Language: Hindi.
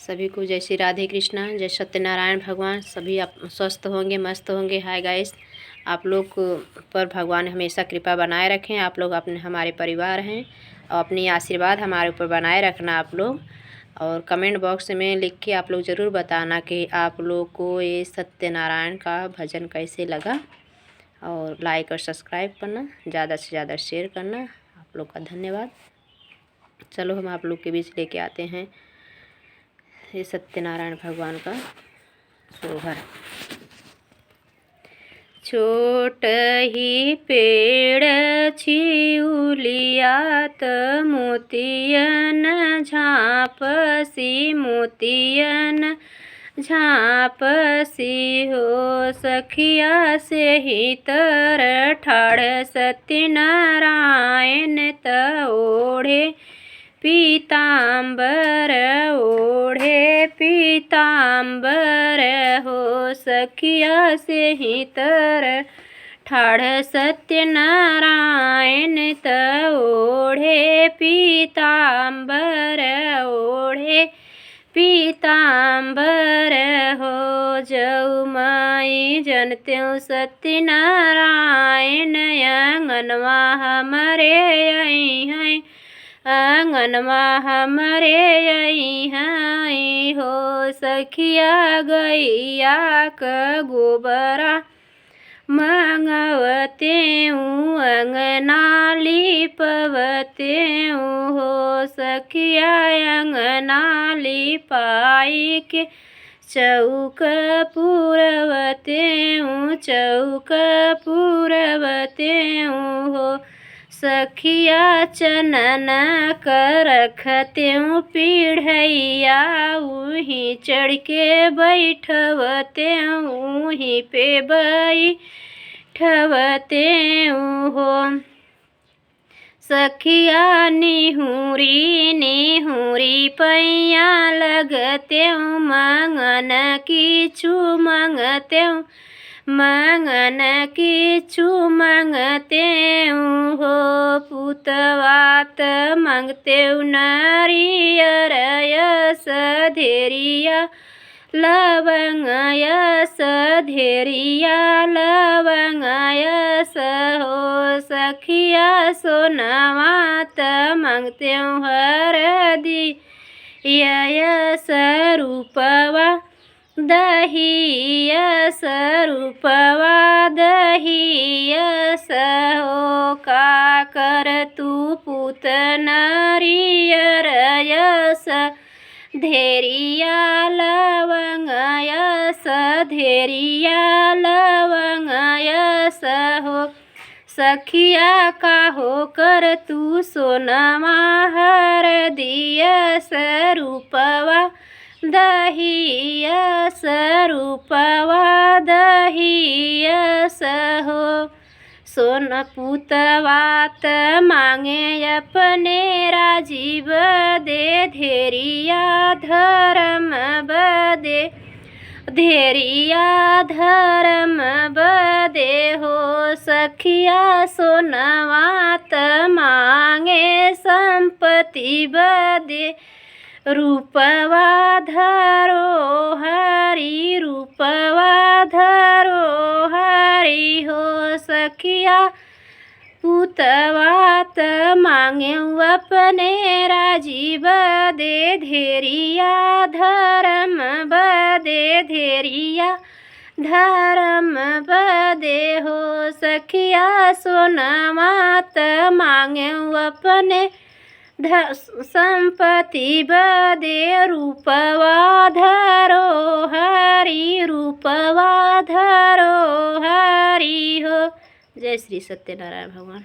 सभी को जय श्री राधे कृष्णा, जय सत्यनारायण भगवान। सभी आप स्वस्थ होंगे, मस्त होंगे। हाय गाइस, आप लोग पर भगवान हमेशा कृपा बनाए रखें। आप लोग अपने हमारे परिवार हैं और अपनी आशीर्वाद हमारे ऊपर बनाए रखना आप लोग। और कमेंट बॉक्स में लिख के आप लोग ज़रूर बताना कि आप लोग को ये सत्यनारायण का भजन कैसे लगा। और लाइक और सब्सक्राइब करना, ज़्यादा से ज़्यादा शेयर करना। आप लोग का धन्यवाद। चलो हम आप लोग के बीच लेके आते हैं ये सत्यनारायण भगवान का सोहर। छोट ही पेड़ छिउलियात मोतियन झाँपसी, मोतियन झाँपसी हो। सखिया से ही तर ठाड़ सत्यनारायण त ओढ़े पीताम्बर, ओढ़े पीताम्बर हो। सखिया से ही तर ठाड़ सत्यनारायण त ओढ़े पीताम्बर, ओढ़े पीताम्बर हो। जऊ माई जनत्यों सत्यनारायण आंगनवा हमारे आई हैं, आंगनवा हमारे आई हैं हो। सखिया गैया क गोबरा मंगवते अंगना लिपवते हो। सखिया अंगना लिपाई के चौक पुरवते, चौक पुरवते हो। सखिया चनन कर रखते पीढ़ैया, उही चढ़ के बैठवते, उही पे बैठवते हो। सखिया निहुरी निहुरी पैया लगते मंगन किछु मंगते, मंगन किछु मंगते हो। पुतवात मंगते नारियर यस धेरिया, लवंग यस धेरिया, लवंग यस हो। सखिया सोनवात मंगते हरदी यस रूपवा, दही यस रूपवा, दही यस हो। का कर तू पूत नारियर यस धेरिया, लवंग यस धेरिया, लवंग यस हो। सखिया का हो कर तू सोनवा हरदी यस रूपवा, दही यस रूपवा, दही यस हो। सोन पुतवात मांगे अपने राजीव दे, धेरिया धर्म बदे, धेरिया धर्म बदे हो। सखिया सोनवात मांगे संपत्ति बदे, रूपवा धरो हरि, रूपवा धरो हरि हो। सखिया पुतवात मांगे अपने राजीव दे, धेरिया धर्म बदे, धेरिया धर्म बदे हो। सखिया सोनवात मांगे अपने संपत्ति बदे, रूपवा धरो हरि, रूपवा धरो हरि हो। जय श्री सत्यनारायण भगवान।